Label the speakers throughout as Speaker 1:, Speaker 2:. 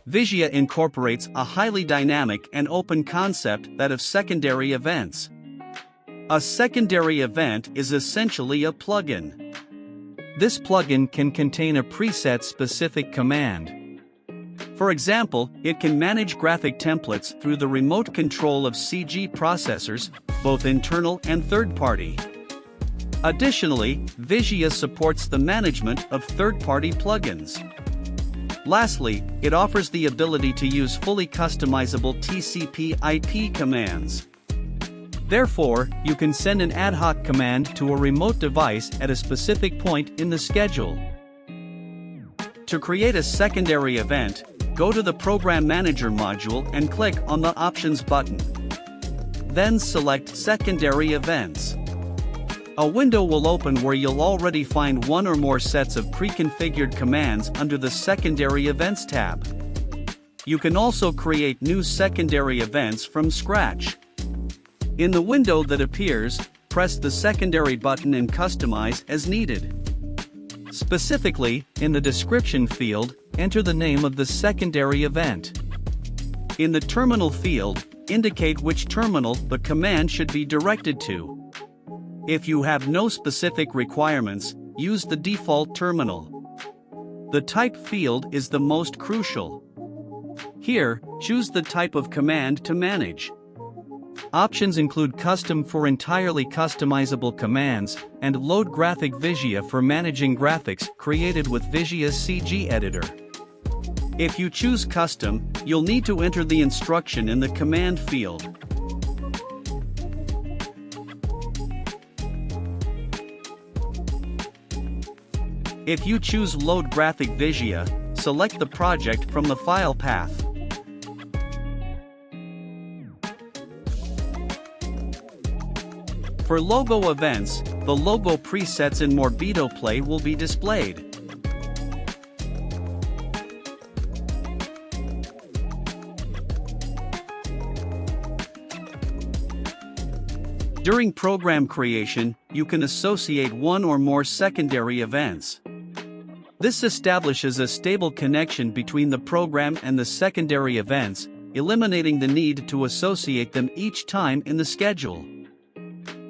Speaker 1: Visia incorporates a highly dynamic and open concept that of secondary events. A secondary event is essentially a plugin. This plugin can contain a preset-specific command. For example, it can manage graphic templates through the remote control of CG processors, both internal and third-party. Additionally, Visia supports the management of third-party plugins. Lastly, it offers the ability to use fully customizable TCP/IP commands. Therefore, you can send an ad hoc command to a remote device at a specific point in the schedule. To create a secondary event, go to the Program Manager module and click on the Options button. Then select Secondary Events. A window will open where you'll already find one or more sets of pre-configured commands under the Secondary Events tab. You can also create new secondary events from scratch. In the window that appears, press the Secondary button and customize as needed. Specifically, in the description field, enter the name of the secondary event. In the terminal field, indicate which terminal the command should be directed to. If you have no specific requirements, use the default terminal. The type field is the most crucial. Here, choose the type of command to manage. Options include Custom for entirely customizable commands, and Load Graphic Visia for managing graphics created with Visia's CG editor. If you choose Custom, you'll need to enter the instruction in the command field. If you choose Load Graphic Visia, select the project from the file path. For logo events, the logo presets in Morbido Play will be displayed. During program creation, you can associate one or more secondary events. This establishes a stable connection between the program and the secondary events, eliminating the need to associate them each time in the schedule.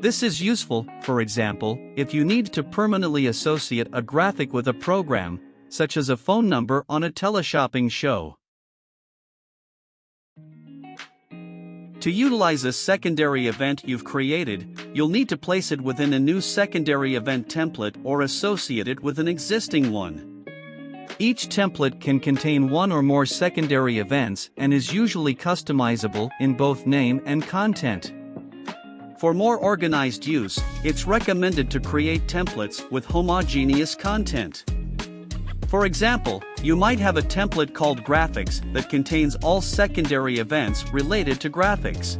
Speaker 1: This is useful, for example, if you need to permanently associate a graphic with a program, such as a phone number on a teleshopping show. To utilize a secondary event you've created, you'll need to place it within a new secondary event template or associate it with an existing one. Each template can contain one or more secondary events and is usually customizable in both name and content. For more organized use, it's recommended to create templates with homogeneous content. For example, you might have a template called Graphics that contains all secondary events related to graphics.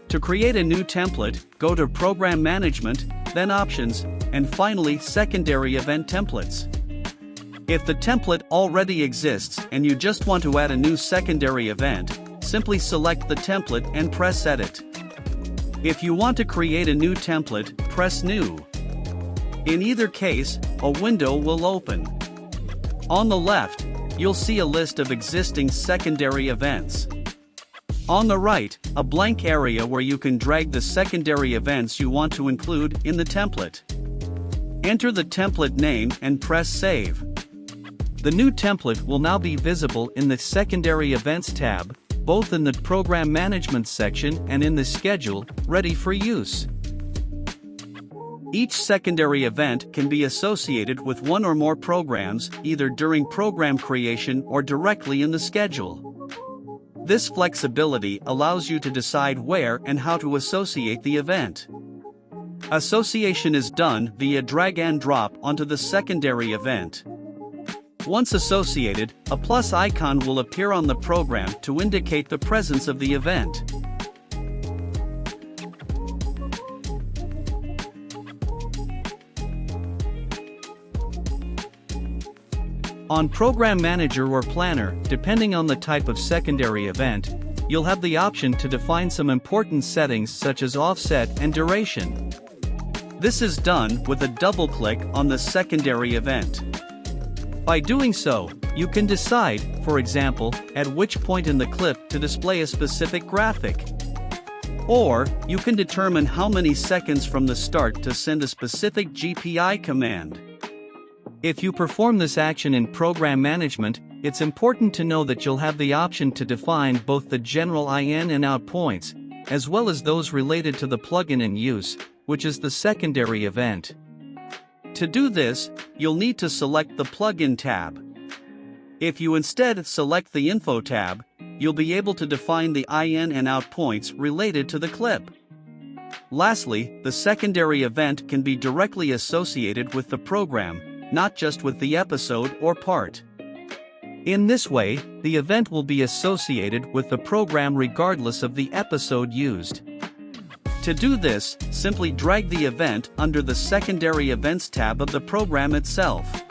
Speaker 1: To create a new template, go to Program Management, then Options, and finally Secondary Event Templates. If the template already exists and you just want to add a new secondary event, simply select the template and press Edit. If you want to create a new template, press New. In either case, a window will open. On the left, you'll see a list of existing secondary events. On the right, a blank area where you can drag the secondary events you want to include in the template. Enter the template name and press Save. The new template will now be visible in the Secondary Events tab, both in the Program Management section and in the Schedule, ready for use. Each secondary event can be associated with one or more programs, either during program creation or directly in the schedule. This flexibility allows you to decide where and how to associate the event. Association is done via drag and drop onto the secondary event. Once associated, a plus icon will appear on the program to indicate the presence of the event. On Program Manager or Planner, depending on the type of secondary event, you'll have the option to define some important settings such as offset and duration. This is done with a double click on the secondary event. By doing so, You can decide, for example, at which point in the clip to display a specific graphic. Or, you can determine how many seconds from the start to send a specific GPI command. If you perform this action in program management, it's important to know that you'll have the option to define both the general in and out points, as well as those related to the plugin in use, which is the secondary event. To do this, you'll need to select the Plugin tab. If you instead select the Info tab, you'll be able to define the in and out points related to the clip. Lastly, the secondary event can be directly associated with the program, not just with the episode or part. In this way, the event will be associated with the program regardless of the episode used. To do this, simply drag the event under the Secondary Events tab of the program itself.